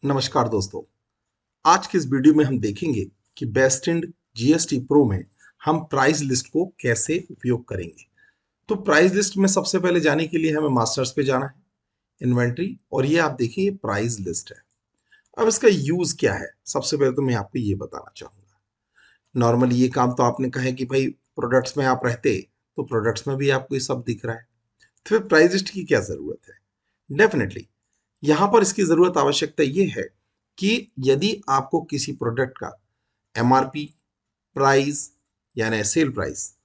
नमस्कार दोस्तों। आज के इस वीडियो में हम देखेंगे कि बेस्टेंड जीएसटी प्रो में हम प्राइस लिस्ट को कैसे उपयोग करेंगे। तो प्राइस लिस्ट में सबसे पहले जाने के लिए हमें मास्टर्स पे जाना है, इन्वेंट्री, और ये आप देखिए ये प्राइस लिस्ट है। अब इसका यूज क्या है, सबसे पहले तो मैं आपको ये बताना चाहूंगा। नॉर्मली ये काम तो आपने कहा है कि भाई प्रोडक्ट्स में आप रहते तो प्रोडक्ट्स में भी आपको ये सब दिख रहा है, तो फिर प्राइस लिस्ट की क्या जरूरत है। डेफिनेटली यहाँ पर इसकी जरूरत आवश्यकता ये है कि यदि आपको किसी प्रोडक्ट का एमआरपी, प्राइस यानी सेल प्राइस,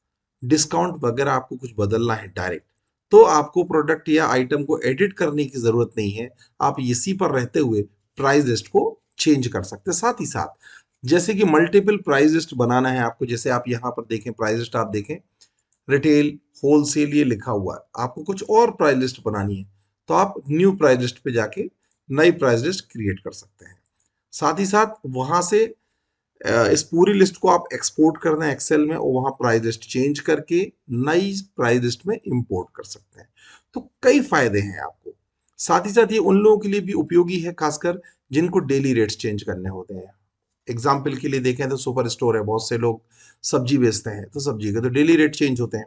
डिस्काउंट वगैरह आपको कुछ बदलना है डायरेक्ट, तो आपको प्रोडक्ट या आइटम को एडिट करने की जरूरत नहीं है। आप इसी पर रहते हुए प्राइस लिस्ट को चेंज कर सकते हैं। साथ ही साथ जैसे कि मल्टीपल प्राइस लिस्ट बनाना है आपको, जैसे आप यहाँ पर देखें प्राइस लिस्ट, आप देखें रिटेल, होलसेल ये लिखा हुआ है, आपको कुछ और प्राइस लिस्ट बनानी है तो आप न्यू प्राइस लिस्ट पे जाके नई प्राइस लिस्ट क्रिएट कर सकते हैं। साथ ही साथ वहां से इस पूरी लिस्ट को आप एक्सपोर्ट करना है एक्सेल में, और वहां प्राइस लिस्ट चेंज करके नई प्राइस लिस्ट में इंपोर्ट कर सकते हैं। तो कई फायदे हैं आपको। साथ ही साथ ये उन लोगों के लिए भी उपयोगी है, खासकर जिनको डेली रेट्स चेंज करने होते हैं। एग्जाम्पल के लिए देखें तो सुपर स्टोर है, बहुत से लोग सब्जी बेचते हैं, तो सब्जी के तो डेली रेट चेंज होते हैं।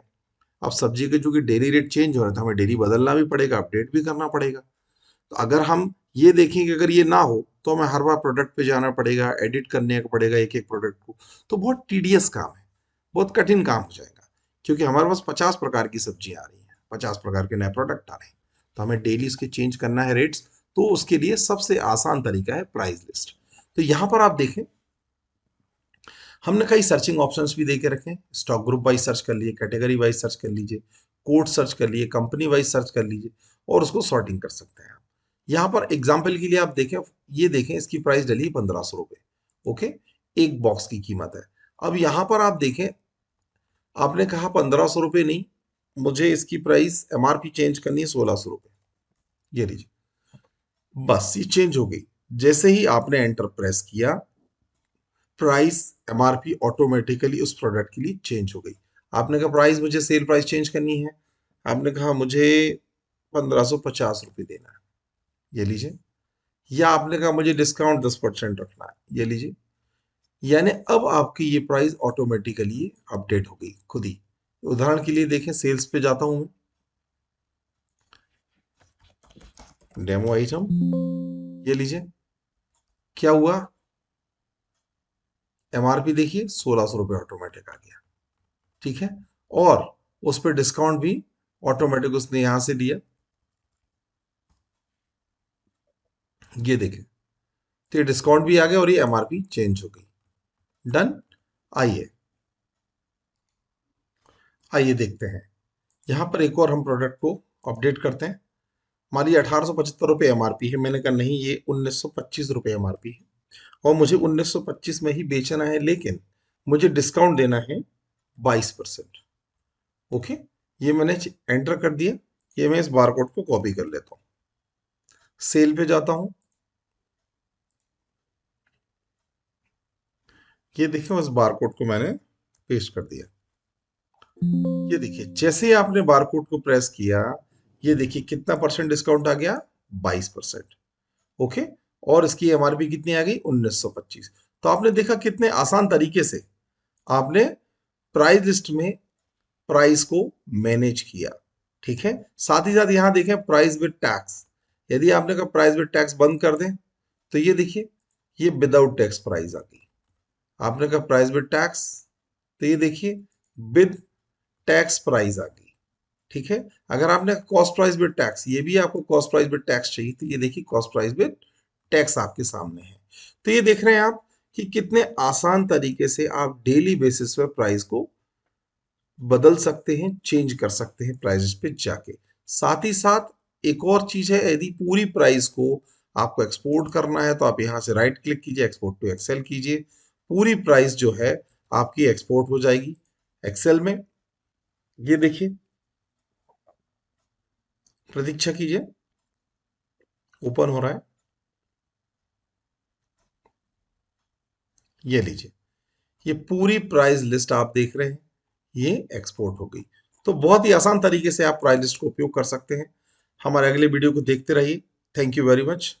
अब सब्जी के चूंकि डेली रेट चेंज हो रहा है तो हमें डेली बदलना भी पड़ेगा, अपडेट भी करना पड़ेगा। तो अगर हम ये देखें कि अगर ये ना हो तो हमें हर बार प्रोडक्ट पे जाना पड़ेगा, एडिट करने का पड़ेगा एक एक प्रोडक्ट को, तो बहुत टीडियस काम है, बहुत कठिन काम हो जाएगा। क्योंकि हमारे पास 50 प्रकार की सब्जियां आ रही हैं, 50 प्रकार के नए प्रोडक्ट आ रहे हैं, तो हमें डेली इसके चेंज करना है रेट्स। तो उसके लिए सबसे आसान तरीका है प्राइस लिस्ट। तो यहाँ पर आप देखें हमने कई सर्चिंग ऑप्शंस भी दे के रखे हैं। स्टॉक ग्रुप वाइज सर्च कर लीजिए, कैटेगरी वाइज सर्च कर लीजिए, कोड सर्च कर लीजिए, कंपनी वाइज सर्च कर लीजिए, और उसको सॉर्टिंग कर सकते हैं आप। यहाँ पर एग्जाम्पल के लिए आप देखें, ये देखें इसकी प्राइस डली 1500 रुपये। ओके, एक बॉक्स की कीमत है। अब यहाँ पर आप देखें, आपने कहा 1500 रुपये नहीं, मुझे इसकी प्राइस एमआरपी चेंज करनी है 1600 रुपये। ये लीजिए, बस ये चेंज हो गई। जैसे ही आपने एंटर प्रेस किया, प्राइस एमआरपी ऑटोमेटिकली उस प्रोडक्ट के लिए चेंज हो गई। आपने कहा प्राइस, मुझे सेल प्राइस चेंज करनी है, आपने कहा मुझे 1550 रुपये देना है, ये लीजिए। या आपने कहा मुझे डिस्काउंट 10% रखना है, ये लीजिए। यानी अब आपकी ये प्राइस ऑटोमेटिकली अपडेट हो गई खुद ही। उदाहरण के लिए देखें, सेल्स पे जाता हूं मैं, डेमो आइटम, ये लीजिए, क्या हुआ, एमआरपी देखिए 1600 रुपये ऑटोमेटिक आ गया। ठीक है, और उस पर डिस्काउंट भी ऑटोमेटिक उसने यहां से दिया, ये देखें, तो ये डिस्काउंट भी आ गया और ये एमआरपी चेंज हो गई। डन। आइए आइए देखते हैं, यहां पर एक और हम प्रोडक्ट को अपडेट करते हैं। हमारी 1875 रुपये एमआरपी है, मैंने कहा नहीं, ये 1925 रुपये एमआरपी है और मुझे 1925 में ही बेचना है, लेकिन मुझे डिस्काउंट देना है 22%। ओके, ये मैंने एंटर कर दिया। ये मैं इस बारकोड को कॉपी कर लेता हूं, सेल पे जाता हूं, ये देखिए उस बारकोड को मैंने पेस्ट कर दिया। ये देखिए जैसे ही आपने बारकोड को प्रेस किया, ये देखिए कितना परसेंट डिस्काउंट आ गया, 22%। ओके, और इसकी एमआरपी कितनी आ गई, 1925। तो आपने देखा कितने आसान तरीके से आपने प्राइस लिस्ट में प्राइस को मैनेज किया। ठीक है, साथ ही साथ यहां देखें प्राइस विद टैक्स, यदि आपने कहा प्राइस विद टैक्स बंद कर दें, तो ये देखिए ये विदाउट टैक्स प्राइस आ गई। आपने कहा प्राइस विद टैक्स, तो ये देखिए विद टैक्स प्राइस आ गई। ठीक है, अगर आपने कॉस्ट प्राइस विद टैक्स, ये भी आपको कॉस्ट प्राइस विद टैक्स चाहिए, तो ये देखिए कॉस्ट प्राइस विद टैक्स आपके सामने है। तो ये देख रहे हैं आप कि कितने आसान तरीके से आप डेली बेसिस पे प्राइस को बदल सकते हैं, चेंज कर सकते हैं प्राइस पे जाके। साथ ही साथ एक और चीज है, यदि पूरी प्राइस को आपको एक्सपोर्ट करना है तो आप यहां से राइट क्लिक कीजिए, एक्सपोर्ट टू एक्सेल कीजिए, पूरी प्राइस जो है आपकी एक्सपोर्ट हो जाएगी एक्सेल में। ये देखिए, प्रतीक्षा कीजिए, ओपन हो रहा है, ये लीजिए, ये पूरी प्राइस लिस्ट आप देख रहे हैं, ये एक्सपोर्ट हो गई। तो बहुत ही आसान तरीके से आप प्राइस लिस्ट को उपयोग कर सकते हैं। हमारे अगले वीडियो को देखते रहिए। Thank you very much.